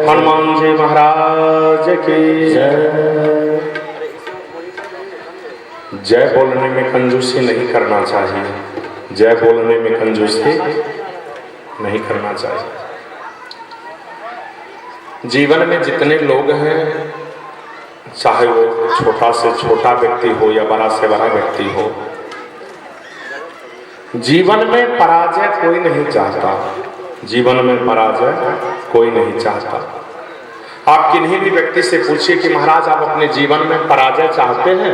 हनुमान जी महाराज की जय बोलने में कंजूसी नहीं करना चाहिए, जय बोलने में कंजूसी नहीं करना चाहिए। जीवन में जितने लोग हैं, चाहे वो छोटा से छोटा व्यक्ति हो या बड़ा से बड़ा व्यक्ति हो, जीवन में पराजय कोई नहीं चाहता, जीवन में पराजय कोई नहीं चाहता। आप किन्हीं भी व्यक्ति से पूछिए कि महाराज आप अपने जीवन में पराजय चाहते हैं,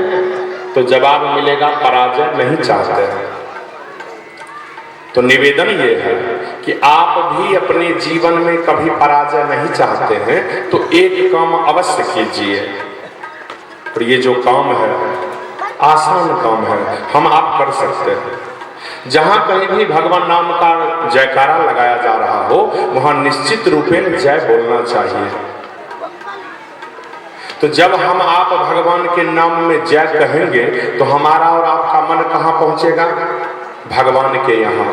तो जवाब मिलेगा पराजय नहीं चाहते हैं। तो निवेदन ये है कि आप भी अपने जीवन में कभी पराजय नहीं चाहते हैं तो एक काम अवश्य कीजिए, और ये जो काम है आसान काम है, हम आप कर सकते हैं। जहां कहीं भी भगवान नाम का जयकारा लगाया जा रहा हो, वहां निश्चित रूपेण जय बोलना चाहिए। तो जब हम आप भगवान के नाम में जय कहेंगे तो हमारा और आपका मन कहां पहुंचेगा? भगवान के यहाँ।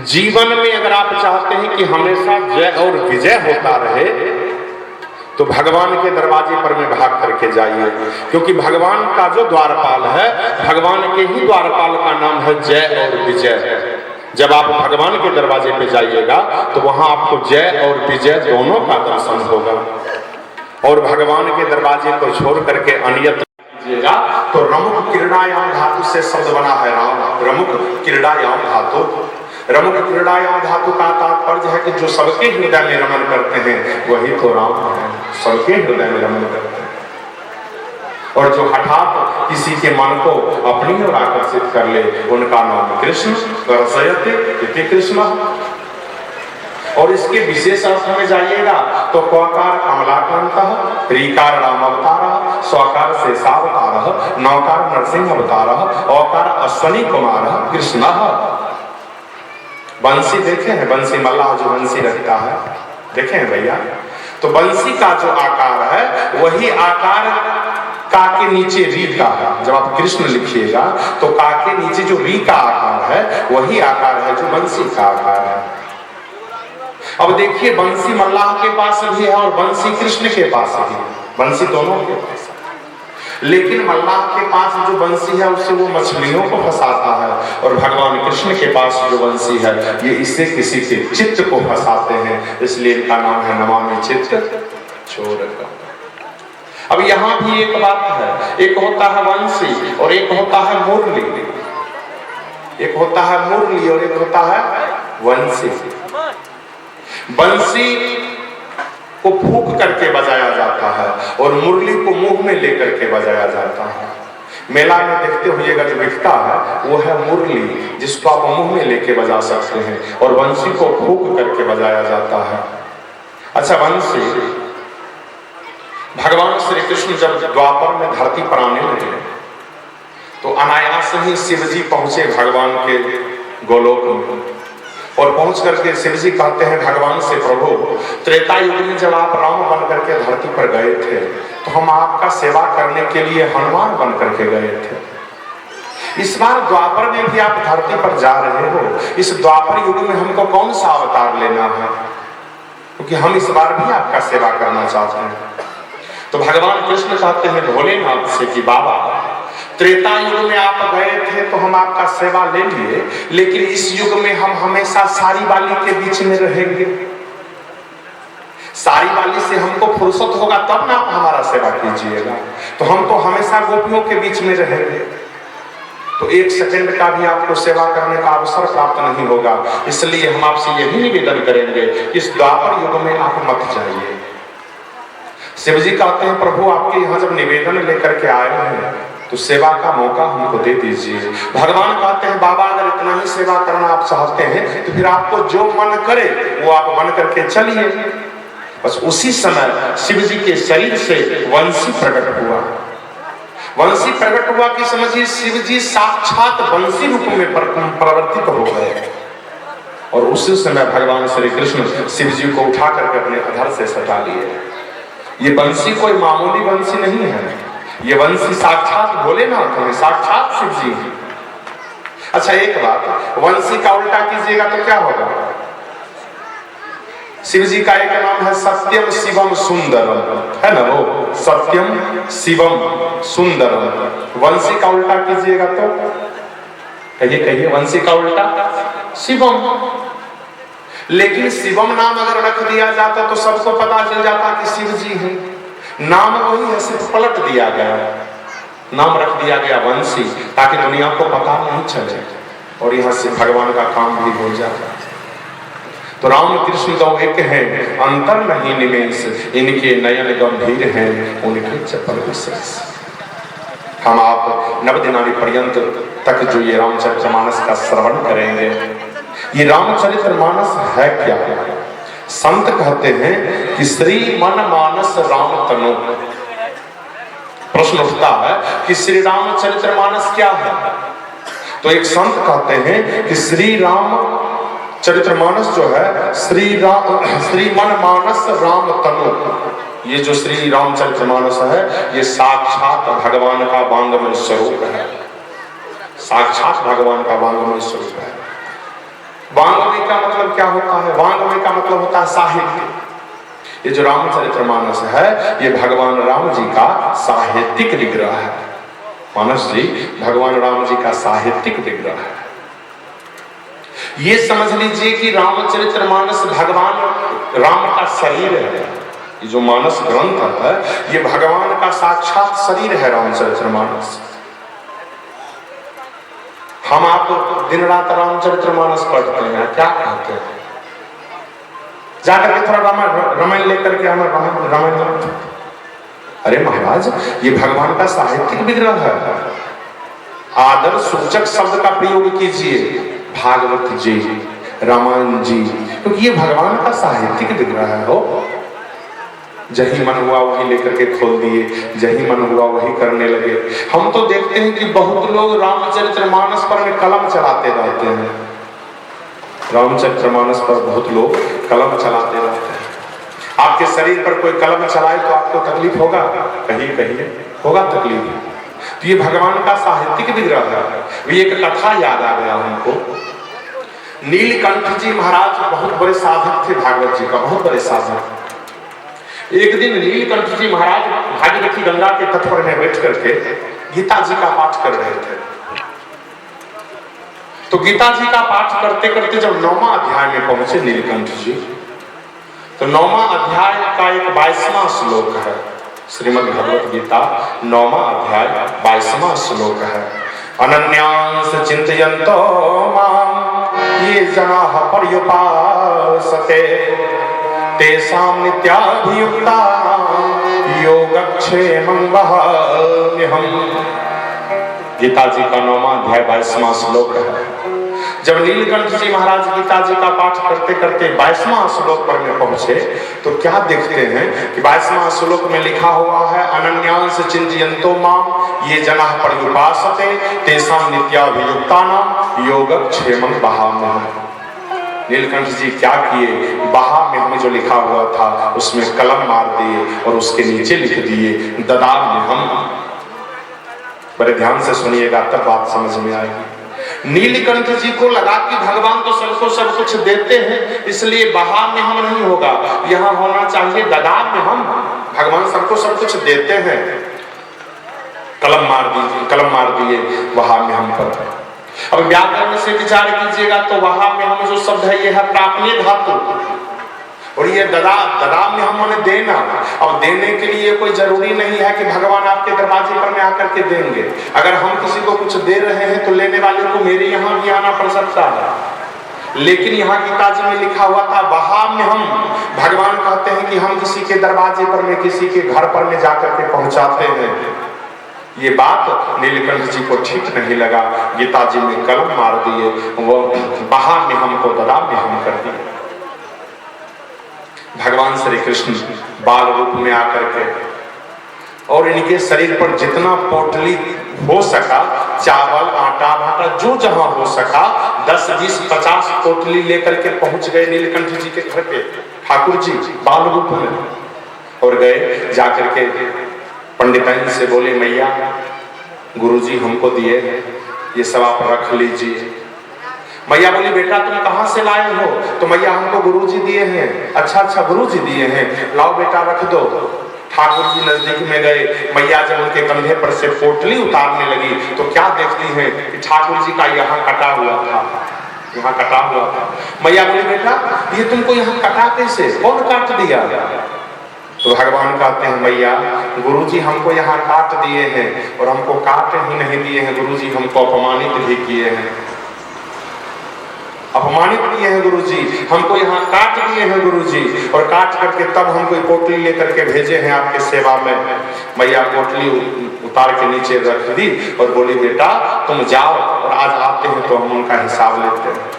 जीवन में अगर आप चाहते हैं कि हमेशा जय और विजय होता रहे, तो भगवान के दरवाजे पर में भाग करके जाइए, क्योंकि भगवान का जो द्वारपाल है, भगवान के ही द्वारपाल का नाम है जय और विजय। जब आप भगवान के दरवाजे पे जाइएगा तो वहां आपको जय और विजय दोनों का दर्शन होगा। और भगवान के दरवाजे को छोड़ करके अन्यत्र कीजिएगा तो रमुक क्रीड़ायाम धातु से शब्द बना है राम। रमुक क्रीड़ायाम धातु, रमुक क्रीड़ायाम धातु का तात्पर्य है कि जो सबके हृदय में रमन करते हैं वही तो राम है, सबके हृदय में रमन करते हैं। और जो हठात किसी के मन को अपनी ओर आकर्षित कर ले उनका नाम कृष्ण रसयते इति कृष्ण। और इसके विशेष अर्थ में जाइएगा तो ककार कमलाकांत, रीकार राम अवतार, स्वकार शेषावतार, नौकार नरसिंह अवतार, औकार अश्वनी कुमार कृष्ण। बंसी देखे हैं, बंसी मल्लाह जो बंसी रखता है, देखे हैं भैया? तो बंसी का जो आकार है वही आकार का के नीचे री का है। जब आप कृष्ण लिखिएगा तो का के नीचे जो री का आकार है वही आकार है जो बंसी का आकार है। अब देखिए, बंसी मल्लाह के पास भी है और बंसी कृष्ण के पास भी है, बंसी दोनों के पास है। लेकिन मल्लाह के पास जो बंसी है उससे वो मछलियों को फंसाता है, और भगवान कृष्ण के पास जो बंसी है ये इससे किसी के चित्त को फंसाते हैं, इसलिए इनका नाम है नमामि चित्त चोर। अब यहाँ भी एक बात है, एक होता है बंसी और एक होता है मुरली, एक होता है मुरली और एक होता है बंसी। बंसी को फूंक करके बजाया जाता है और मुरली को मुंह में लेकर के बजाया जाता है। मेला में देखते होइएगा जो बिकता है वो है मुरली, जिसको आप मुंह में लेके बजा सकते हैं, और बंसी को फूंक करके बजाया जाता है। अच्छा, बंसी भगवान श्री कृष्ण जब द्वापर में धरती पर आने लगे तो अनायास ही शिव जी पहुंचे भगवान के गोलोक में, और पहुंच करके शिव जी कहते हैं भगवान से, प्रभु त्रेता युग में जब आप राम बन करके धरती पर गए थे तो हम आपका सेवा करने के लिए हनुमान बन करके गए थे। इस बार द्वापर में भी आप धरती पर जा रहे हो, इस द्वापर युग में हमको कौन सा अवतार लेना है, क्योंकि हम इस बार भी आपका सेवा करना चाहते हैं। तो भगवान कृष्ण कहते हैं भोलेनाथ से कि बाबा, त्रेता युग में आप गए थे तो हम आपका सेवा ले लिए, लेकिन इस युग में हम हमेशा सारी बाली के बीच में रहेंगे। सारी बाली से हमको फुर्सत होगा तब ना आप हमारा सेवा कीजिएगा, तो हम तो हमेशा गोपियों के बीच में रहेंगे, तो एक सेकंड का भी आपको सेवा करने का अवसर प्राप्त नहीं होगा। इसलिए हम आपसे यही निवेदन करेंगे, इस द्वापर युग में आप मत जाइए। शिव जी कहते हैं प्रभु आपके यहाँ जब निवेदन लेकर के आए हैं तो सेवा का मौका हमको दे दीजिए। भगवान कहते हैं बाबा अगर इतना ही सेवा करना आप चाहते हैं तो फिर आपको जो मन करे वो आप बन करके चलिए। बस उसी समय शिव जी के शरीर से वंशी प्रकट हुआ। वंशी प्रकट हुआ कि समझिए शिव जी साक्षात वंशी रूप में परिवर्तित हो गए, और उसी समय भगवान श्री कृष्ण शिव जी को उठा करके अपने अधर से सटा लिए। ये बंसी कोई मामूली बंसी नहीं है, ये बंसी साक्षात भोलेनाथ है, साक्षात शिव जी है। अच्छा एक बात, बंसी का उल्टा कीजिएगा तो क्या होगा? शिव जी का एक नाम है सत्यम शिवम सुंदरम, है ना, वो सत्यम शिवम सुंदरम। वंशी का उल्टा कीजिएगा तो कहिए कहिए, वंशी का उल्टा शिवम। लेकिन शिवम नाम अगर रख दिया जाता तो सबको पता चल जाता कि शिव जी हैं। नाम वही है, सिर्फ पलट दिया गया, नाम रख दिया गया वंशी, ताकि दुनिया को पता नहीं चले और यहाँ से भगवान का काम भी हो जाए। तो राम कृष्ण तो एक हैं, अंतर नहीं निमेष, इनके नयन गंभीर हैं, उनके चपल विशेष। हम आप नवदिनानी पर्यंत तक जो ये रामचरितमानस का श्रवण करेंगे, ये रामचरितमानस है क्या? संत कहते हैं कि श्री मन मानस राम तनु। प्रश्न उठता है कि श्री रामचरितमानस क्या है? तो एक संत कहते हैं कि श्री राम चरितमानस जो है श्री मन मानस राम तनु। ये जो श्री रामचरितमानस है ये साक्षात भगवान का वांगमय स्वरूप है, साक्षात भगवान का वांगमय स्वरूप है। वांगमय का मतलब क्या होता है? वांगमय का मतलब होता है साहित्य। ये जो रामचरितमानस है ये भगवान राम जी का साहित्यिक विग्रह है। मानस जी भगवान राम जी का साहित्यिक विग्रह है। ये समझ लीजिए कि रामचरितमानस भगवान राम का शरीर है। ये जो मानस ग्रंथ है ये भगवान का साक्षात शरीर है रामचरितमानस। हम आप दिन रात रामचरितमानस पढ़ते हैं, क्या कहते हैं? जाकर के थोड़ा रामायण लेकर के हमें रामायण। अरे महाराज ये भगवान का साहित्यिक विग्रह है। आदर सूचक शब्द का प्रयोग कीजिए, भागवत जी, रामायण जी, क्योंकि ये भगवान का साहित्यिक विग्रह है। हो जही मन हुआ वही लेकर के खोल दिए, जही मन हुआ वही करने लगे। हम तो देखते हैं कि बहुत लोग रामचरितमानस पर में कलम चलाते रहते हैं। रामचरितमानस पर बहुत लोग कलम चलाते रहते हैं। आपके शरीर पर कोई कलम चलाए तो आपको तकलीफ होगा, कहीं कहीं होगा तकलीफ। तो ये भगवान का साहित्यिक विग्रह है। ये एक कथा याद आ गया हमको। नीलकंठ जी महाराज बहुत बड़े साधक थे, भागवत जी का बहुत बड़े साधक। एक दिन नीलकंठ जी महाराज भागीरथी गंगा के तट पर में बैठ करके गीता जी का पाठ कर रहे थे। तो गीता जी का पाठ करते करते जब 9वां अध्याय में पहुंचे नीलकंठ जी, तो 9वां अध्याय का एक 22वां श्लोक है। श्रीमद् भगवत गीता 9वां अध्याय 22वां श्लोक है। अनन्यांस चिंतयन्तो माम ये जनाः पर्युपासते तेषां नित्याभियुक्तानां योगक्षेमं वहाम्यहम्। गीता जी का 9वां अध्याय 22वां श्लोक है। जब नीलकंठ जी महाराज गीता जी का पाठ करते करते 22वां श्लोक पर में पहुंचे तो क्या देखते हैं कि 22वां श्लोक में लिखा हुआ है अनन्यांस चिंतयन्तो माम ये जनाः पर्युपासते तेषां नित्याभियुक्तानां योगक्षेमं वहाम्यहम्। नीलकंठ जी क्या किए, बहा में हमें जो लिखा हुआ था उसमें कलम मार दिए और उसके नीचे लिख दिए ददाम्यहम्। बड़े ध्यान से सुनिएगा तब बात समझ में आएगी। नीलकंठ जी को लगा कि भगवान तो सबको सब कुछ देते हैं, इसलिए बहा में हम नहीं होगा, यहाँ होना चाहिए ददाम्यहम्। भगवान सबको सब कुछ देते हैं। कलम मार दिए वहा में हम पर। अब व्याकरण से विचार कीजिएगा तो वहां में हम जो शब्द है ये है प्रापणीय धातु, और ये ददा में हम देना। अब देने के लिए कोई जरूरी नहीं है कि भगवान आपके दरवाजे पर में आकर के देंगे। अगर हम किसी को कुछ दे रहे हैं तो लेने वाले को मेरे यहाँ भी आना पड़ सकता है। लेकिन यहाँ गीता जी में लिखा हुआ था वहां में हम। भगवान कहते हैं कि हम किसी के दरवाजे पर में, किसी के घर पर में जाकर के पहुंचाते हैं। ये बात नीलकंठ जी को ठीक नहीं लगा। गीता जी में कलम मार दिए, वो बहा में हमको ददा में हम कर दिए। भगवान श्री कृष्ण बाल रूप में आकर के और इनके शरीर पर जितना पोटली हो सका, चावल आटा भाटा जो जहां हो सका 10 20 50 पोटली लेकर के पहुंच गए नीलकंठ जी के घर पे। ठाकुर जी बाल रूप में और गए, जाकर के पंडिताइन से बोले मैया गुरुजी हमको दिए ये सब आप रख लीजिए। मैया बोली बेटा तुम कहां से लाए हो? तो मैया हमको गुरुजी दिए हैं। अच्छा गुरुजी दिए हैं, लाओ बेटा रख दो। ठाकुर जी नजदीक में गए, मैया जब उनके कंधे पर से पोटली उतारने लगी तो क्या देखती हैं कि ठाकुर जी का यहाँ कटा हुआ था, यहाँ कटा हुआ था। मैया बोली बेटा ये तुमको यहाँ कटा कैसे, कौन काट दिया? तो भगवान कहते हैं मैया गुरुजी हमको यहाँ काट दिए हैं, और हमको काट ही नहीं दिए हैं गुरुजी, हमको अपमानित भी किए हैं। अपमानित किए हैं गुरुजी, हमको यहाँ काट दिए हैं गुरुजी, और काट करके तब हमको पोटली लेकर के भेजे हैं आपके सेवा में। मैया पोटली उतार के नीचे रख दी और बोली बेटा तुम जाओ, और आज आते हैं तो हम उनका हिसाब लेते हैं।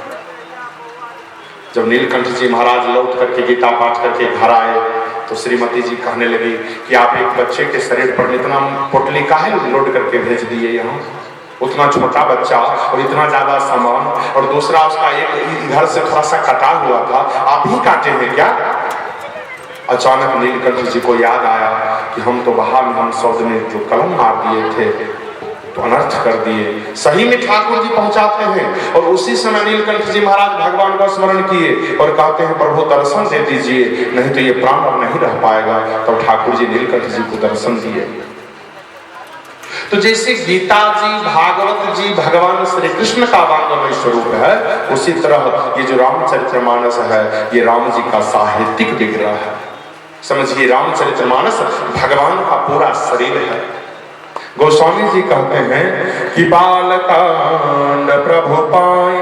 जब नीलकंठ जी महाराज लौट करके गीता पाठ करके घर आए तो श्रीमती जी कहने लगी कि आप एक बच्चे के शरीर पर इतना पोटली काहे लोड करके भेज दिए यहाँ? उतना छोटा बच्चा और इतना ज्यादा सामान, और दूसरा उसका एक इधर से थोड़ा सा कटा हुआ था, आप ही काटे हैं क्या? अचानक नीलकंठ जी को याद आया कि हम तो वहां में हम शब्द में जो कलम मार दिए थे तो अनर्थ कर दिए। सही में ठाकुर जी पहुंचाते हैं और उसी समय नीलकंठ जी महाराज भगवान का स्मरण किए और कहते हैं प्रभु दर्शन दे दीजिए, नहीं तो ये प्राण अब नहीं रह पाएगा। तब ठाकुर जी नीलकंठ जी को दर्शन दिए। तो जैसे गीता जी, भागवत जी भगवान श्री कृष्ण का वांगमय स्वरूप है, उसी तरह ये जो रामचरितमानस है ये राम जी का साहित्यिक विग्रह है। समझिए, रामचरितमानस भगवान का पूरा शरीर है। गोस्वामी जी कहते हैं कि बालकांड प्रभु पाए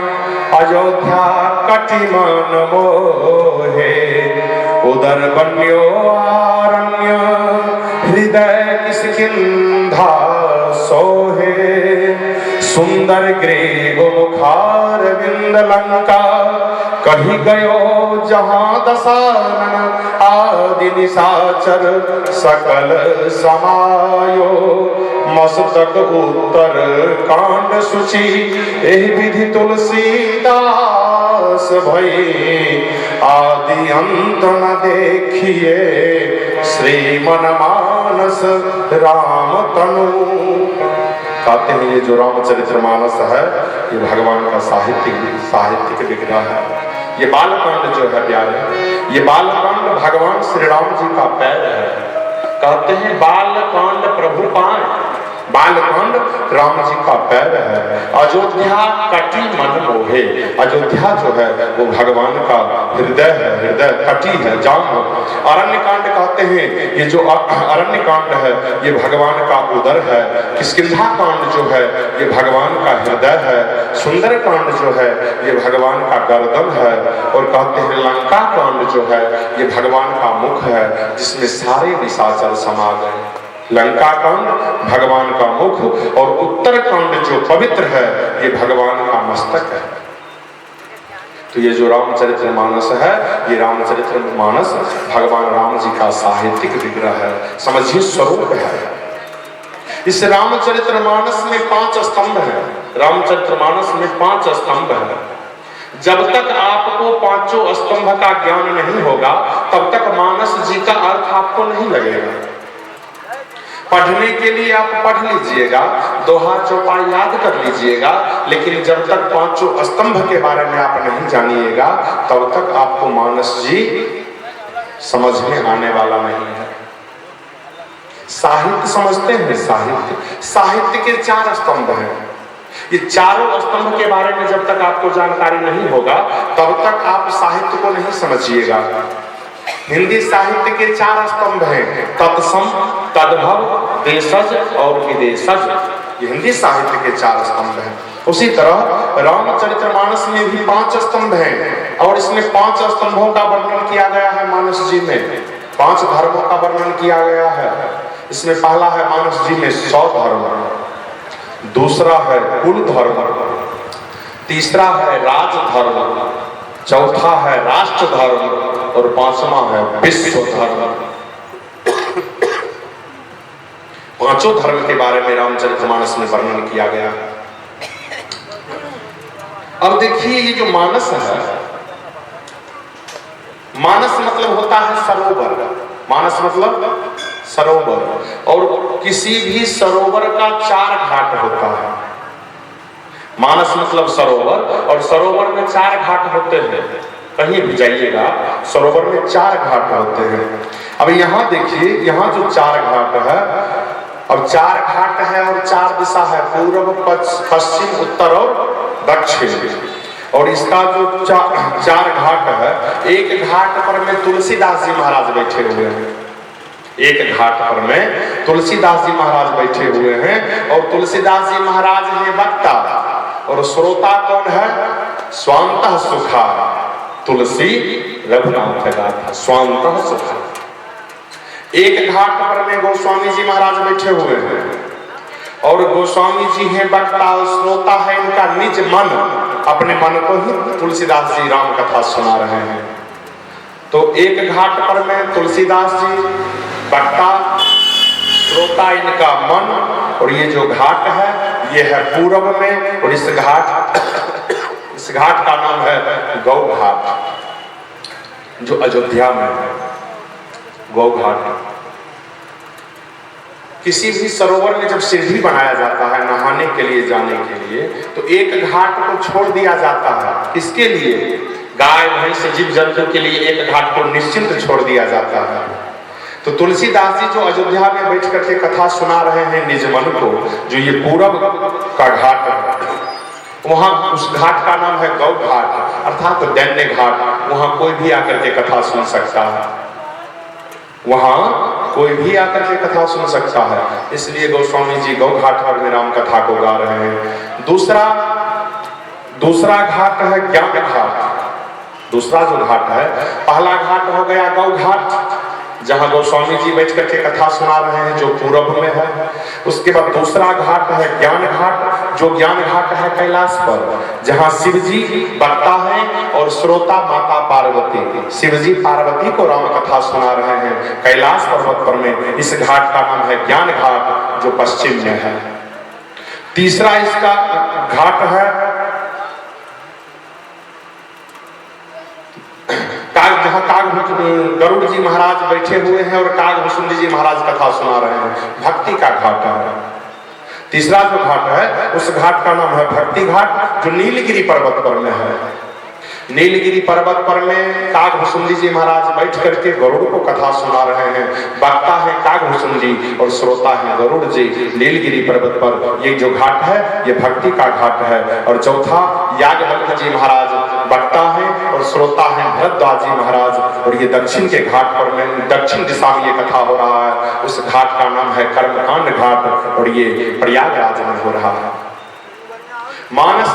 अयोध्या कटि मन मोहे, उदर बन्यो आरण्य हृदय किसकिंधा सोहे, सुंदर ग्रीव मुखार विंद लंका कही गयो जहां दशानन, आदि निशाचर सकल समायो, मस्तक उत्तर कांड सूची एहि विधि तुलसीदास भई, आदि अंत न देखिए श्रीमन मानस राम तनु। कहते हैं ये जो रामचरितमानस है ये भगवान का साहित्यिक विग्रह है। ये बालकांड जो है प्यारे, ये बालकांड भगवान श्री राम जी का पैर है। कहते हैं बालकांड प्रभु पाए, बालकांड राम जी का पैर है। अयोध्या कटि मन मोहे, अयोध्या जो है वो भगवान का हृदय है, हृदय कटि है, जाम है। अरण्य कांड कहते हैं ये जो अरण्य कांड है ये भगवान का उदर है। किष्किंधा कांड जो है ये भगवान का हृदय है। सुंदर कांड जो है ये भगवान का गर्दन है। और कहते हैं लंका कांड जो है ये भगवान का मुख है, जिसमें सारे निशाचर समा गए। लंका कांड भगवान का मुख और उत्तर कांड जो पवित्र है ये भगवान का मस्तक है। तो ये जो रामचरितमानस है ये रामचरितमानस भगवान राम जी का साहित्यिक विग्रह है। समझिए, स्वरूप है। इस रामचरितमानस में 5 स्तंभ है। रामचरितमानस में 5 स्तंभ है। जब तक आपको 5 स्तंभ का ज्ञान नहीं होगा तब तक मानस जी का अर्थ आपको नहीं लगेगा। पढ़ने के लिए आप पढ़ लीजिएगा, दोहा चौपाई याद कर लीजिएगा, लेकिन जब तक 5 स्तंभ के बारे में आप नहीं जानिएगा तब तक आपको मानस जी समझ में आने वाला नहीं है। साहित्य समझते हैं? साहित्य के 4 स्तंभ हैं। ये चारों स्तंभ के बारे में जब तक आपको जानकारी नहीं होगा तब तक आप साहित्य को नहीं समझिएगा। हिंदी साहित्य के 4 स्तंभ हैं, तत्सम, तद्भव, देशज और विदेशज। ये हिंदी साहित्य के 4 स्तंभ हैं। उसी तरह रामचरितमानस में भी 5 स्तंभ हैं और इसमें 5 स्तंभों का वर्णन किया गया है। मानस जी में 5 धर्मों का वर्णन किया गया है। इसमें पहला है मानस जी में 100 धर्म, दूसरा है कुल धर्म, तीसरा है राजधर्म, चौथा है राष्ट्र धर्म और 5वां है विश्व धर्म। 5 धर्म के बारे में रामचरितमानस में वर्णन किया गया। अब देखिए ये जो मानस है, मानस मतलब होता है सरोवर। मानस मतलब सरोवर, और किसी भी सरोवर का 4 घाट होता है। मानस मतलब सरोवर, और सरोवर में 4 घाट होते हैं। कहीं भी जाइएगा सरोवर में 4 घाट होते हैं। अब यहाँ देखिए, यहाँ जो 4 घाट है, अब 4 घाट है और 4 दिशा है, पूर्व, पश्चिम, उत्तर और दक्षिण। और इसका जो 4 घाट है, एक घाट पर में तुलसीदास जी महाराज बैठे हुए हैं। एक घाट पर में तुलसीदास जी महाराज बैठे हुए हैं और तुलसीदास जी महाराज हैं वक्ता और श्रोता कौन है? स्वांतः सुखा तुलसी रघुनाथ गाथा, स्वांतः सुखा। एक घाट पर में गोस्वामी जी महाराज बैठे हुए हैं और गोस्वामी जी हैं वक्ता और श्रोता है इनका निज मन, अपने मन को ही तुलसीदास जी राम कथा सुना रहे हैं। तो एक घाट पर में तुलसीदास जी वक्ता, श्रोता इनका मन, और ये जो घाट है ये है पूर्व में, और इस घाट का नाम है गौ घाट, जो अयोध्या में है, गौ घाट। किसी भी सरोवर में जब सीढ़ी बनाया जाता है नहाने के लिए जाने के लिए, तो एक घाट को छोड़ दिया जाता है। किसके लिए? गाय भैंस जीव जंतु के लिए एक घाट को निश्चिंत छोड़ दिया जाता है। तो तुलसीदास जी जो अयोध्या में बैठ करके कथा सुना रहे हैं निज मन को, जो ये पूरब का घाट है, वहां उस घाट का नाम है गौ घाट, अर्थात दैन्य घाट। वहां कोई भी आकर के कथा सुन सकता है, वहां कोई भी आकर के कथा सुन सकता है। इसलिए गोस्वामी जी गौ घाट पर में राम कथा को गा रहे हैं। दूसरा घाट है ज्ञान घाट। दूसरा जो घाट है, पहला घाट हो गया गौ घाट, जहां गोस्वामी जी बैठ करके कथा सुना रहे हैं, जो पूरब में है। उसके बाद दूसरा घाट है ज्ञान घाट, जो ज्ञान घाट है कैलाश पर, जहां शिव जी वक्ता है और श्रोता माता पार्वती। शिव जी पार्वती को राम कथा सुना रहे हैं कैलाश पर्वत पर में। इस घाट का नाम है ज्ञान घाट, जो पश्चिम में है। तीसरा इसका घाट है जहां गरुड़ जी महाराज बैठे हुए हैं और कागभूषुंडी जी महाराज कथा सुना रहे हैं, भक्ति का घाट है। तीसरा जो घाट है, उस घाट का नाम है भक्ति घाट, जो नीलगिरी पर्वत पर में है। नीलगिरी पर्वत पर में कागभूषुंडी जी महाराज बैठ करके गरुड़ को कथा सुना रहे हैं। वक्ता है कागभूषुंडी और श्रोता है गरुड़ जी। नीलगिरी पर्वत पर ये जो घाट है, ये भक्ति का घाट है। और चौथा याज्ञवल्क्य जी महाराज वक्ता है और श्रोता है भरद्वाज जी महाराज। और ये दक्षिण के घाट पर में, दक्षिण दिशा में ये कथा हो रहा है। उस घाट का नाम है कर्मकांड घाट और ये प्रयागराज में हो रहा है। मानस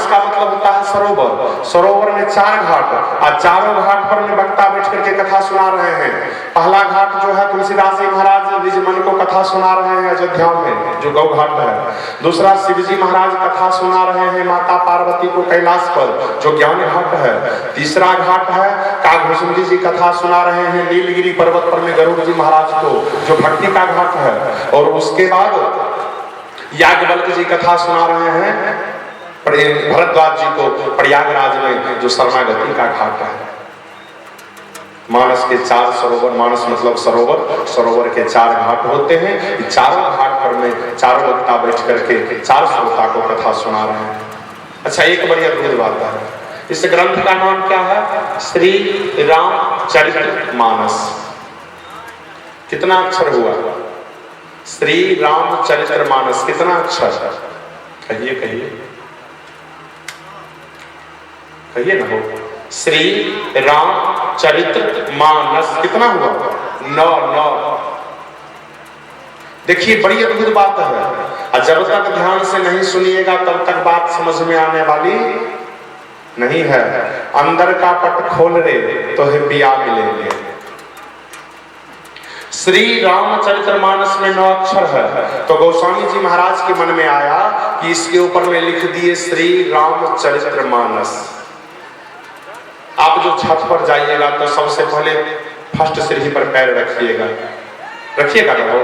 का मतलब होता है सरोवर। सरोवर में 4 घाट, और चारों घाट पर में वक्ता बैठ करके कथा सुना रहे हैं। पहला घाट जो है तुलसीदास जी महाराज निज मन को कथा सुना रहे हैं अयोध्या में, जो गौ घाट है। दूसरा शिव जी महाराज कथा सुना रहे हैं माता पार्वती को कैलाश पर, जो ज्ञान घाट है। तीसरा घाट है कागभूषुंडी जी कथा सुना रहे हैं नीलगिरी पर्वत पर में गरुड़ जी महाराज को, जो भक्ति का घाट है। और उसके बाद याज्ञवल्क्य जी कथा सुना रहे हैं भरद्वाज जी को प्रयागराज में, जो शरणागति का घाट है। मानस के 4 सरोवर, मानस मतलब सरोवर, सरोवर के 4 घाट होते हैं। चारों घाट पर में चारों वक्ता बैठ करके 4 श्रोता को कथा सुना रहे हैं। अच्छा, एक बड़ी अद्भुत बात है, इस ग्रंथ का नाम क्या है? श्री रामचरितमानस। कितना अक्षर हुआ? श्री रामचरितमानस। कितना अक्षर? कहिए कहिए कहिए ना हो। श्री रामचरितमानस कितना हुआ? 9। देखिए बड़ी अद्भुत बात है, और जब तक ध्यान से नहीं सुनिएगा तब तक बात समझ में आने वाली नहीं है। अंदर का पट खोल रे तो है पिया मिलेंगे। श्री रामचरितमानस में 9 अक्षर है। तो गोस्वामी जी महाराज के मन में आया कि इसके ऊपर में लिख दिए श्री रामचरितमानस। आप जो छत पर जाइएगा तो सबसे पहले फर्स्ट सीढ़ी पर पैर रखिएगा ना।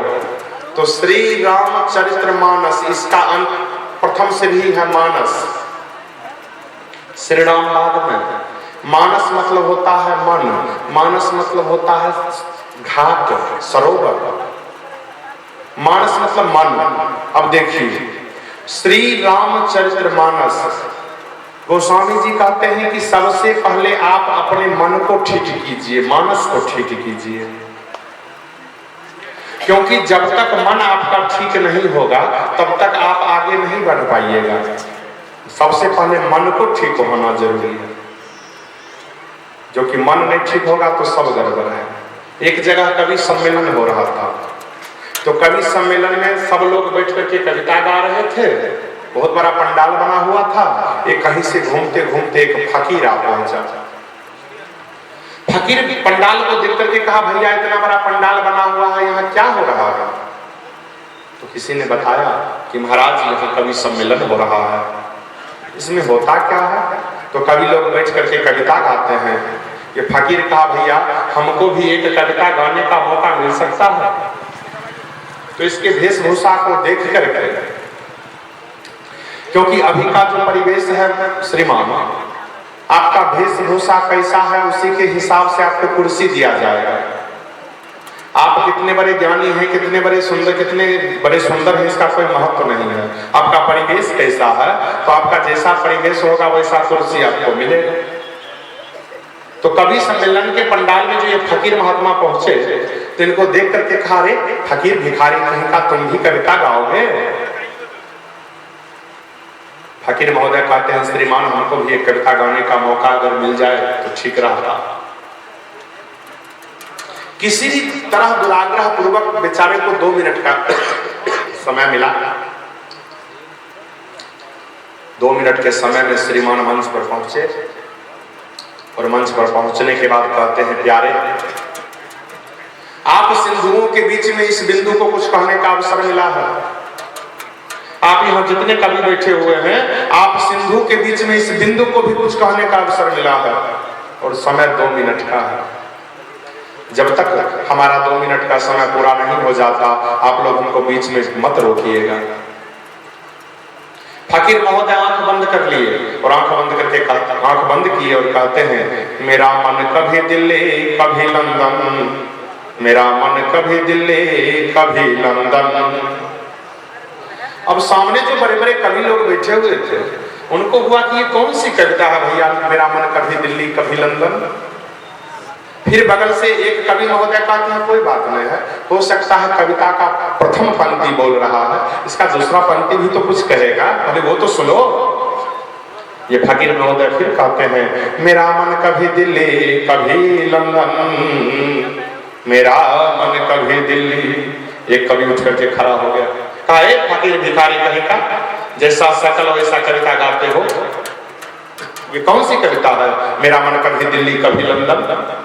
तो श्री रामचरितमानस, इसका अंत प्रथम सीढ़ी है मानस। श्री राम बाद में। मानस मतलब होता है मन, मानस मतलब होता है घाट, सरोवर। मानस मतलब मन। अब देखिए श्री रामचरितमानस, गोस्वामी जी कहते हैं कि सबसे पहले आप अपने मन को ठीक कीजिए, मानस को ठीक कीजिए। क्योंकि जब तक मन आपका ठीक नहीं होगा तब तक आप आगे नहीं बढ़ पाइएगा। सबसे पहले मन को ठीक होना जरूरी है, जो कि मन नहीं ठीक होगा तो सब गड़बड़ है। एक जगह कवि सम्मेलन हो रहा था, तो कवि सम्मेलन में सब लोग बैठ करके कविता गा रहे थे। बहुत बड़ा पंडाल बना हुआ था। एक कहीं से घूमते घूमते एक फकीर आ पहुंचा। फकीर पंडाल को देख करके कहा, भैया इतना बड़ा पंडाल बना हुआ है, यहाँ क्या हो रहा है? तो किसी ने बताया कि महाराज यहाँ कवि सम्मेलन हो रहा है। इसमें होता क्या है? तो कवि लोग बैठ करके कविता गाते हैं। ये फकीर कहा, भैया हमको भी एक कविता गाने का मौका मिल सकता है? तो इसके वेशभूषा को देख करके, क्योंकि अभी का जो परिवेश है श्रीमान, आपका वेशभूषा कैसा है उसी के हिसाब से आपको कुर्सी दिया जाएगा। आप कितने बड़े ज्ञानी हैं, कितने बड़े सुंदर हैं, इसका कोई महत्व नहीं है। आपका परिवेश कैसा है, तो आपका जैसा परिवेश होगा वैसा कुर्सी आपको मिलेगा। तो कवि सम्मेलन के पंडाल में जो ये फकीर महात्मा पहुंचे, तो इनको देख करके कहा, रे फकीर भिखारी कहीं का तुम भी कविता गाओगे? फकीर महोदय कहते हैं, श्रीमान हमको भी एक कविता गाने का मौका अगर मिल जाए तो ठीक रहता। किसी भी तरह दुराग्रह पूर्वक बेचारे को 2 मिनट का समय मिला। 2 मिनट के समय में श्रीमान मंच पर पहुंचे और मंच पर पहुंचने के बाद कहते हैं, प्यारे आप सिंधुओं के बीच में इस बिंदु को कुछ कहने का अवसर मिला है। आप यहाँ जितने कवि बैठे हुए हैं, आप सिंधु के बीच में इस बिंदु को भी कुछ कहने का अवसर मिला है और समय 2 मिनट का है। जब तक हमारा 2 मिनट का समय पूरा नहीं हो जाता, आप लोग हमको बीच में मत रोकिएगा। फकीर महोदय आंख बंद कर लिए और आंख बंद करके आंख बंद किए और कहते हैं, मेरा मन कभी दिल्ली कभी लंदन, मेरा मन कभी दिल्ली कभी लंदन। अब सामने जो बड़े बड़े कवि लोग बैठे हुए थे, उनको हुआ कि ये कौन सी कविता है भैया, मेरा मन कभी दिल्ली कभी लंदन। फिर बगल से एक कवि महोदय कहते हैं, कोई बात नहीं है, हो सकता है कविता का प्रथम पंक्ति बोल रहा है, इसका दूसरा पंक्ति भी तो कुछ कहेगा, अरे वो तो सुनो। ये फकीर महोदय फिर कहते हैं, मेरा मन कभी दिल्ली कभी लंदन, मेरा मन कभी दिल्ली। एक कवि उठ करके खड़ा हो गया, कहा, फकीर भिखारी कहीं का, जैसा शकल वैसा कविता गाते हो, ये कौन सी कविता है, मेरा मन कभी दिल्ली कभी लंदन।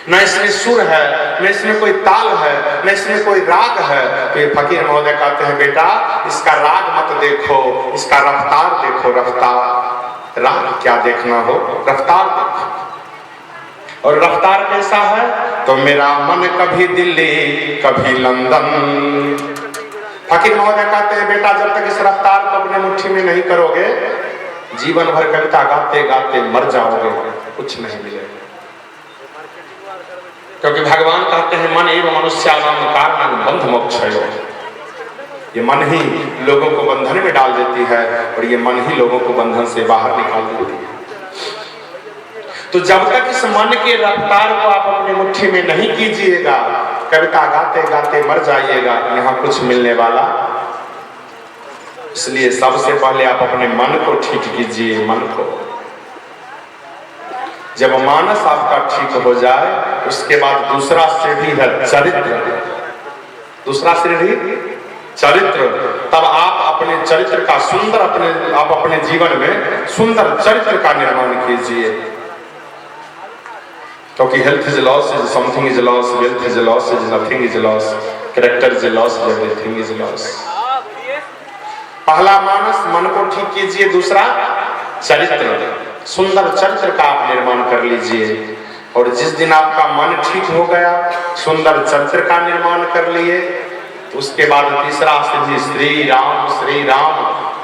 न इसमें सुर है, न इसमें कोई ताल है, न इसमें कोई राग है। तो ये फकीर महोदय कहते हैं, बेटा इसका राग मत देखो, इसका रफ्तार देखो, रफ्तार। राग क्या देखना हो, रफ्तार देखो। और रफ्तार कैसा है, तो मेरा मन कभी दिल्ली कभी लंदन। फकीर महोदय कहते हैं, बेटा जब तक इस रफ्तार को अपने मुट्ठी में नहीं करोगे, जीवन भर कविता गाते गाते मर जाओगे, कुछ नहीं मिलेगा। क्योंकि भगवान कहते हैं, मन एवं मनुष्याणाम कारणं बंध मोक्षयो। ये मन ही लोगों को बंधन में डाल देती है और ये मन ही लोगों को बंधन से बाहर निकाल देती है। तो जब तक इस मन के रफ्तार को आप अपने मुट्ठी में नहीं कीजिएगा, कविता गाते गाते मर जाइएगा, यहाँ कुछ मिलने वाला। इसलिए सबसे पहले आप अपने मन को ठीक कीजिए, मन को। जब मानस आपका ठीक हो जाए, उसके बाद दूसरा सीढ़ी है चरित्र। दूसरा सीढ़ी चरित्र। तब आप अपने चरित्र का आप अपने जीवन में सुंदर चरित्र का निर्माण कीजिए। क्योंकि health is loss, is something is loss, wealth is loss, is nothing is loss, character is loss, everything is loss. पहला मानस, मन को ठीक कीजिए। दूसरा चरित्र, सुंदर चरित्र का आप निर्माण कर लीजिए। और जिस दिन आपका मन ठीक हो गया, सुंदर चरित्र का निर्माण कर लिए, तो उसके बाद तीसरा सीढ़ी श्री राम, श्री राम।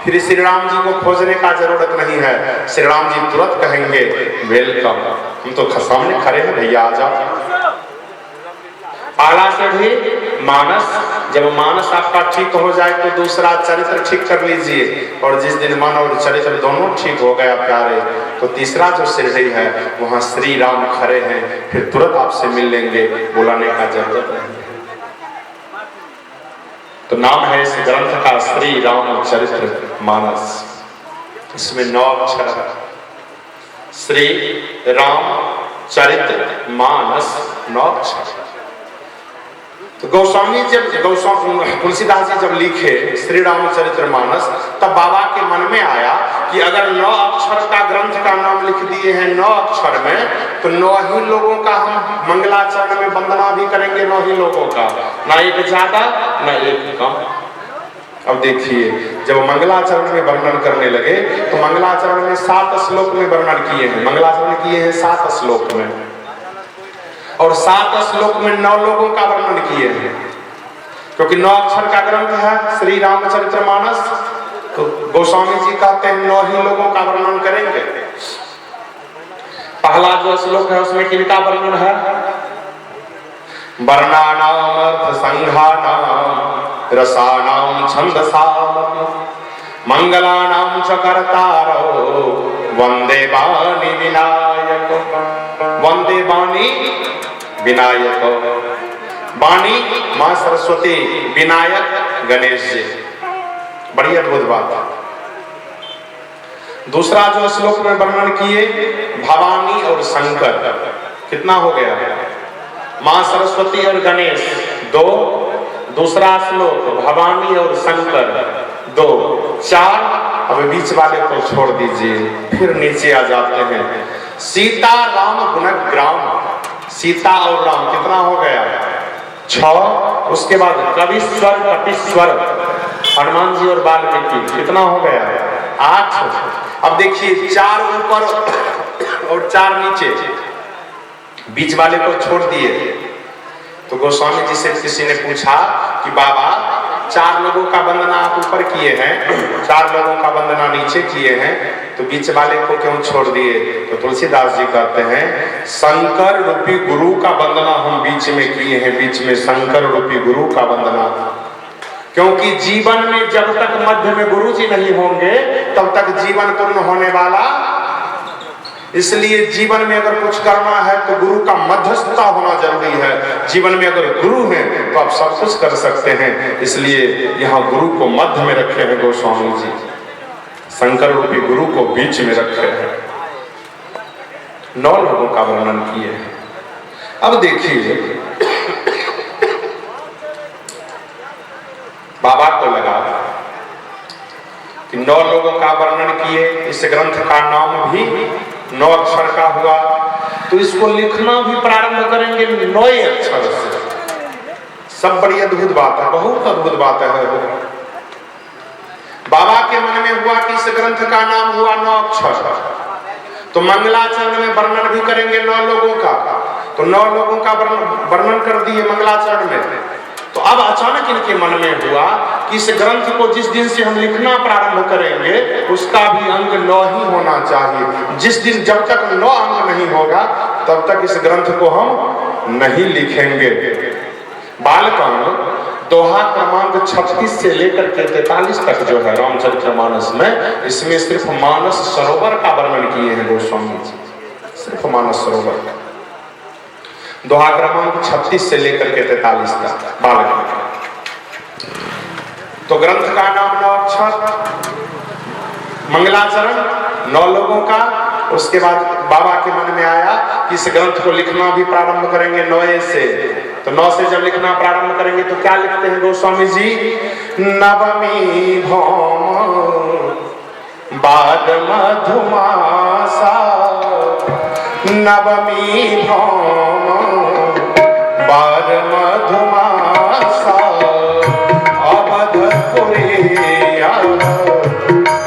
फिर श्री राम जी को खोजने का जरूरत नहीं है, श्री राम जी तुरंत कहेंगे वेलकम, हम तो सामने खड़े हैं भैया, आ जाओ। पहला सीढ़ी मानस। जब मानस आपका ठीक हो जाए तो दूसरा चरित्र ठीक कर लीजिए। और जिस दिन मन और चरित्र दोनों ठीक हो गया प्यारे, तो तीसरा जो सीढ़ी है वहां श्री राम खड़े हैं, फिर तुरंत आपसे मिल लेंगे, बुलाने का जरूरत नहीं। तो नाम है इस ग्रंथ का श्री राम चरित्र मानस। इसमें 9 अक्षर है। श्री राम चरित्र मानस, 9 अक्षर। तो तुलसीदास जी जब लिखे श्री रामचरित्र मानस, तब बाबा के मन में आया कि अगर 9 अक्षर का ग्रंथ का नाम लिख दिए हैं 9 अक्षर में, तो 9 ही लोगों का हम मंगलाचरण में वंदना भी करेंगे, 9 ही लोगों का, ना एक ज्यादा ना एक कम। अब देखिए, जब मंगलाचरण में वर्णन करने लगे, तो मंगलाचरण में 7 श्लोक में वर्णन किए हैं, मंगलाचरण किए हैं 7 श्लोक में, और 7 श्लोक में 9 लोगों का वर्णन किए हैं। क्योंकि 9 अक्षर का ग्रंथ है श्री रामचरित्र मानस, तो गोस्वामी जी कहते हैं 9 ही लोगों का वर्णन करेंगे। पहला जो श्लोक है उसमें किनका वर्णन है? वर्णानाम अर्थ संघानाम रसानाम छंदसाम मंगलानाम च कर्तारो वंदे वाणी विनायक। वंदे वाणी विनायक, वाणी मां सरस्वती, विनायक गणेश जी। बड़ी अद्भुत बात है। दूसरा जो श्लोक में वर्णन किए भवानी और शंकर, कितना हो गया? मां सरस्वती और गणेश दो, दूसरा श्लोक भवानी और शंकर दो, चार। अब बीच वाले को छोड़ दीजिए, फिर नीचे आ जाते हैं। सीता राम गुणग्राम, सीता और राम कितना हो गया? 6। उसके बाद कविश्वर कपीश्वर, हनुमान जी और वाल्मीकि, कितना हो गया? 8। अब देखिए 4 ऊपर और 4 नीचे, बीच वाले को छोड़ दिए। तो गोस्वामी जी से किसी ने पूछा कि बाबा 4 लोगों का वंदना आप ऊपर किए हैं, 4 लोगों का वंदना नीचे किए हैं, तो बीच वाले को क्यों छोड़ दिए? तो तुलसीदास जी कहते हैं शंकर रूपी गुरु का वंदना हम बीच में किए हैं, बीच में शंकर रूपी गुरु का वंदना। क्योंकि जीवन में जब तक मध्य में गुरु जी नहीं होंगे तब तक जीवन पूर्ण होने वाला, इसलिए जीवन में अगर कुछ करना है तो गुरु का मध्यस्थता होना जरूरी है। जीवन में अगर गुरु है तो आप सब कुछ कर सकते हैं, इसलिए यहाँ गुरु को मध्य में रखे हैं गोस्वामी जी, शंकर रूपी गुरु को बीच में रखे हैं। 9 लोगों का वर्णन किए हैं। अब देखिए बाबा को लगा कि 9 लोगों का वर्णन किए, इस ग्रंथ का नाम भी 9 अक्षर का हुआ, तो इसको लिखना भी प्रारंभ करेंगे 9 अक्षर से। सब बड़ी अद्भुत बात है, बहुत अद्भुत बात है। बाबा के मन में हुआ कि इस ग्रंथ का नाम हुआ 9 अक्षर, तो मंगलाचरण में वर्णन भी करेंगे 9 लोगों का, तो 9 लोगों का वर्णन कर दिए मंगलाचरण में। तो अब अचानक इनके मन में हुआ कि इस ग्रंथ को जिस दिन से हम लिखना प्रारंभ करेंगे उसका भी अंक 9 ही होना चाहिए। जिस दिन जब तक 9 अंक नहीं होगा तब तक इस ग्रंथ को हम नहीं लिखेंगे। बालकांड दोहा क्रमांक 36 से लेकर के 43 तक जो है रामचरितमानस में, इसमें सिर्फ मानस सरोवर का वर्णन किए हैं गोस्वामी जी, सिर्फ मानस सरोवर का। दोहा क्रमांक 36 से लेकर के 43 तक बालकांड। तो ग्रंथ का नाम 9 अक्षर, मंगलाचरण 9 लोगों का। उसके बाद बाबा के मन में आया कि इस ग्रंथ को लिखना भी प्रारंभ करेंगे 9 से। तो 9 से जब लिखना प्रारंभ करेंगे तो क्या लिखते हैं गोस्वामी जी? नवमी भौम बाद मधुमासा, नवमी भौम बाद मधुमासा, अवधपुरी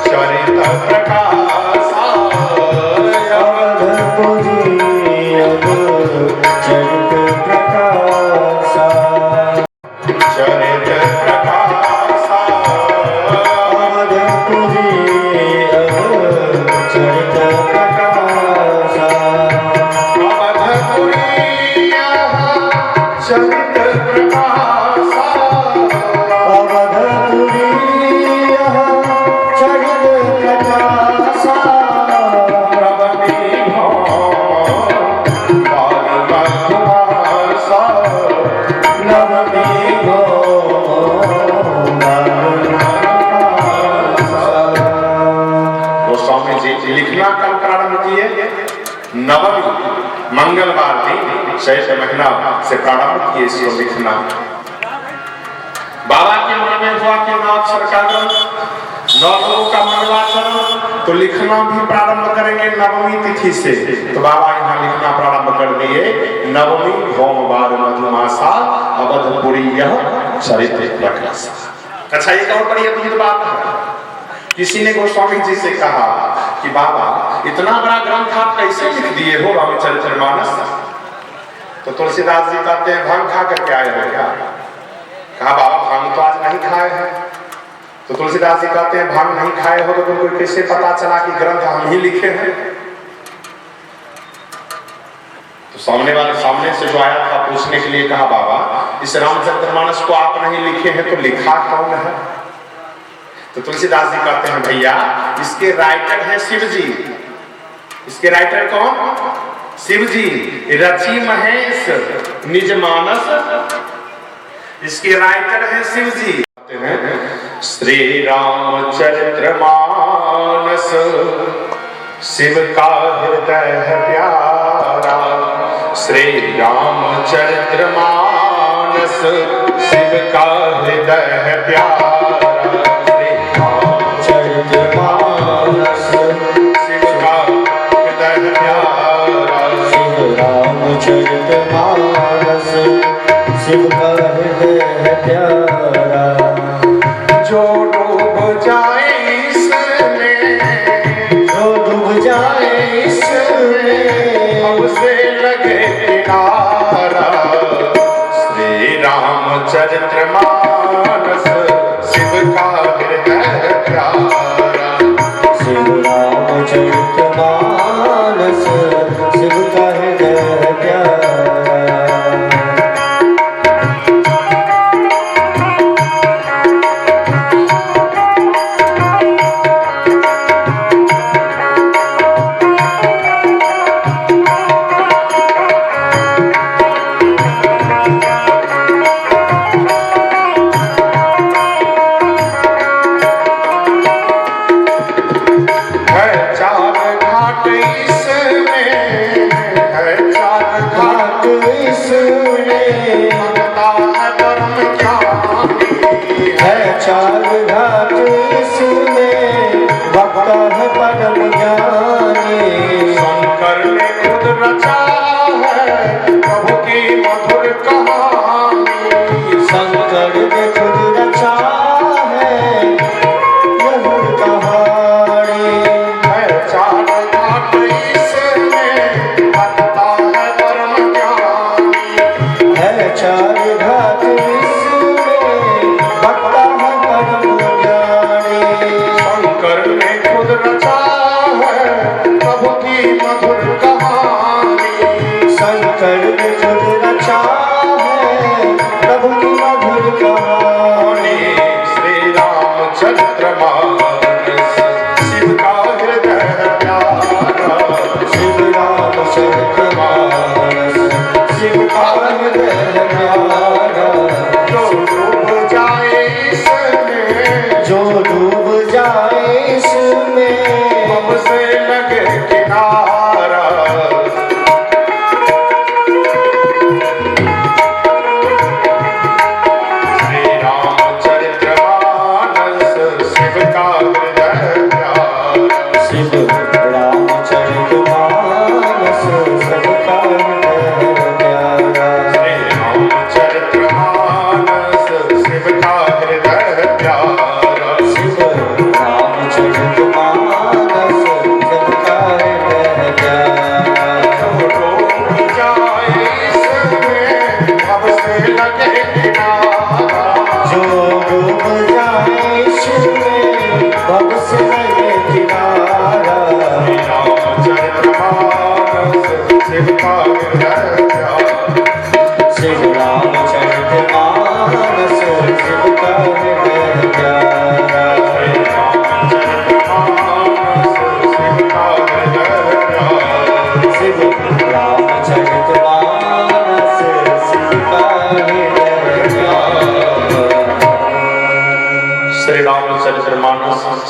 चरित प्रकाशा, अवधपुरी चरित प्रकाशा, चरित प्रकाशा, अवधपुरी चरित प्रकाशा, अवधपुरी चरित प्रकाशा, अवधपुरी चरित प्रकाशा, नवमी भौम बाद मधुमासा, नवमी भौम बाद मधुमासा। गोस्वामी जी लिखना कब प्रारंभ किए? नवमी मंगलवार दिन चैत्र महीना से प्रारंभ किए इसको लिखना। बाबा के मन में हुआ कि 9 अक्षर का ग्रंथ, 9 लोगों का मंगलाचरण, तो लिखना भी प्रारंभ करेंगे नवमी तिथि से। तो बाबा यहाँ लिखना प्रारंभ कर दिए नवमी भौम बाद मधुमासा, अवधपुरी चरित प्रकाशा। अच्छा, एक और बड़ी अद्भुत बात है। किसी ने गोस्वामी जी से कहा कि बाबा इतना बड़ा ग्रंथ आप कैसे लिख दिए हो रामचरितमानस? तो तुलसीदास जी कहते हैं भांग खा करके आए हो क्या? कहा बाबा भांग तो आज नहीं खाए हैं। तो तुलसीदास जी कहते हैं भांग नहीं खाए हो तो तुमको कैसे पता चला कि ग्रंथ हम ही लिखे हैं? तो सामने से जो आया था पूछने के लिए, कहा बाबा इस रामचरितमानस को आप नहीं लिखे हैं तो लिखा कौन है? तो तुलसीदास जी कहते हैं भैया इसके राइटर हैं शिव जी। इसके राइटर कौन? शिव जी। रची महेश निज मानस, इसके राइटर हैं शिव जी। श्री रामचरित्र मानस शिव का हृदय है प्यारा, श्री रामचरित्र मानस शिव का हृदय है प्यारा, श्री रामचरित्र मानस शिव का हृदय है प्यारा, शिव रामचरित्र मानस शिव का हृदय है प्यारा। जो डूब जाए इसमें, जो डूब जाए इसमें हमसे लगे किनारा, श्री रामचरित्र मानस शिव का हृदय प्यारा, शिव रामचरित्र मानस शिव का हृदय प्यारा।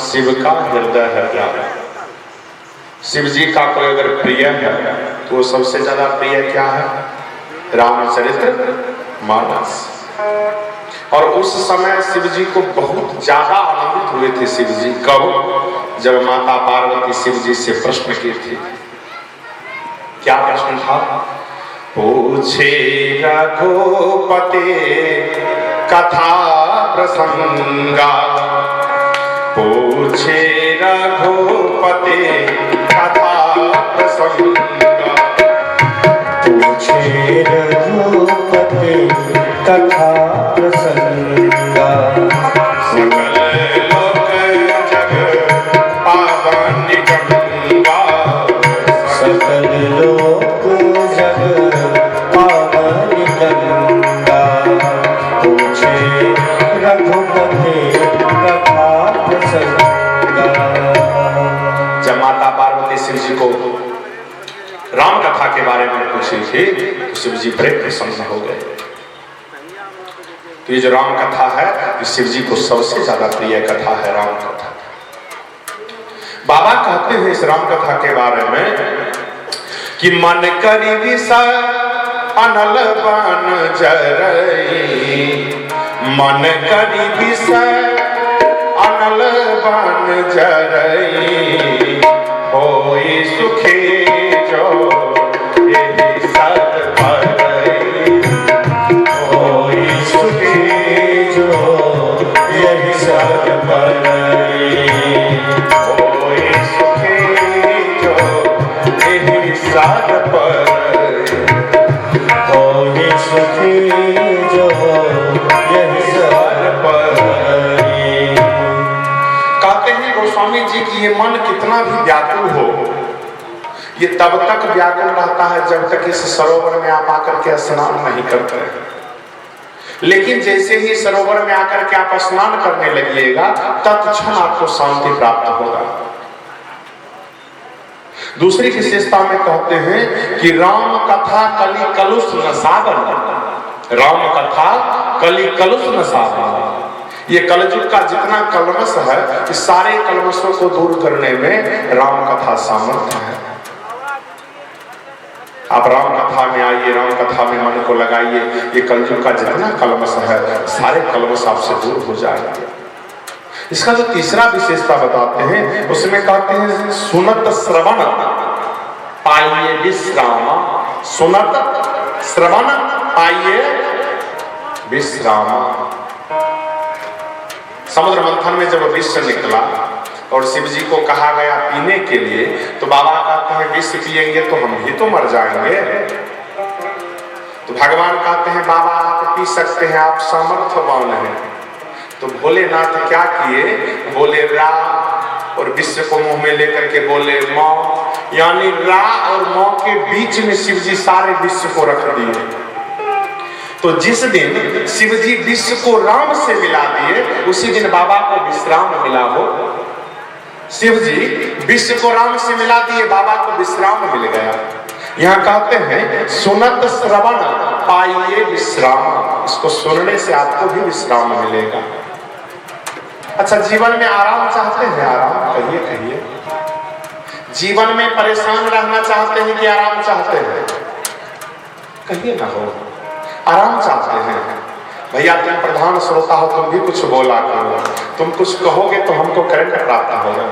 शिव का हृदय है प्यारा। शिव जी का कोई अगर प्रिय है तो वो सबसे ज्यादा प्रिय क्या है? रामचरित्र मानस। और उस समय शिव जी को बहुत ज्यादा आनंदित हुए थे शिव जी। कब? जब माता पार्वती शिव जी से प्रश्न की थी। क्या प्रश्न था? पूछे रघुपति कथा प्रसंगा, पूछे रघुपति कथा प्रसंगा, पूछे रघुपति कथा प्रसंगा, सकल लोक जग पावन गंगा, सकल लोक जग पूछी थी तो शिव जी बड़े प्रसन्न हो गए। तो ये जो राम कथा है, ये शिव जी को सबसे ज्यादा प्रिय कथा है राम कथा। बाबा कहते हैं इस राम कथा के बारे में कि मन करी विषय अनल बन जरई, मन करी विषय अनल बन जरई, होई सुखी जो यही सत परई, होई सुखी जो यही सत परई, होई सुखी जो यही सत परई, होई सुखी जो यही सत परई। कहते हैं गोस्वामी जी कि ये मन कितना भी व्याकुल हो, ये तब तक व्याकुल रहता है जब तक इस सरोवर में आप आकर के स्नान नहीं करते हैं। लेकिन जैसे ही सरोवर में आकर के आप स्नान करने लगिएगा तत्क्षण आपको शांति प्राप्त होगा। दूसरी विशेषता में कहते हैं कि राम कथा कलि कलुष नसावन, राम कथा कलि कलुष नसावन। ये कलयुग का जितना कलमश है, इस सारे कलमशों को दूर करने में राम कथा सामर्थ्य है। आप राम कथा में आइए, राम कथा में मन को लगाइए, ये कलयुग का जितना कलमश है सारे कलमश आपसे दूर हो जाएंगे। इसका जो तीसरा विशेषता बताते हैं उसमें कहते हैं सुनत श्रवण पाइए विश्राम, सुनत श्रवण पाइए विश्राम। समुद्र मंथन में जब विष निकला और शिव जी को कहा गया पीने के लिए, तो बाबा कहते हैं विष पिएंगे तो हम भी तो मर जाएंगे। तो भगवान कहते हैं बाबा आप पी सकते हैं, आप सामर्थ्यवान हैं। तो भोलेनाथ क्या किए, बोले रा और विश्व को मुंह में लेकर के बोले माँ, यानी रा और माँ के बीच में शिव जी सारे विश्व को रख दिए। तो जिस दिन शिव जी विश्व को राम से मिला दिए उसी दिन बाबा को विश्राम मिला हो। शिव जी विश्व को राम से मिला दिए, बाबा को विश्राम मिल गया। यहाँ कहते हैं सुनत श्रवण पाइए विश्राम, इसको सुनने से आपको भी विश्राम मिलेगा। अच्छा, जीवन में आराम चाहते हैं? आराम कहिए कहिए। जीवन में परेशान रहना चाहते हैं कि आराम चाहते हैं? कहिए ना हो। आराम चाहते हैं? भैया तुम प्रधान श्रोता हो, तुम भी कुछ बोला करो। तुम कुछ कहोगे तो हमको करंट प्राप्त होगा,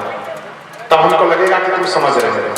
तब हमको लगेगा कि तुम समझ रहे हो।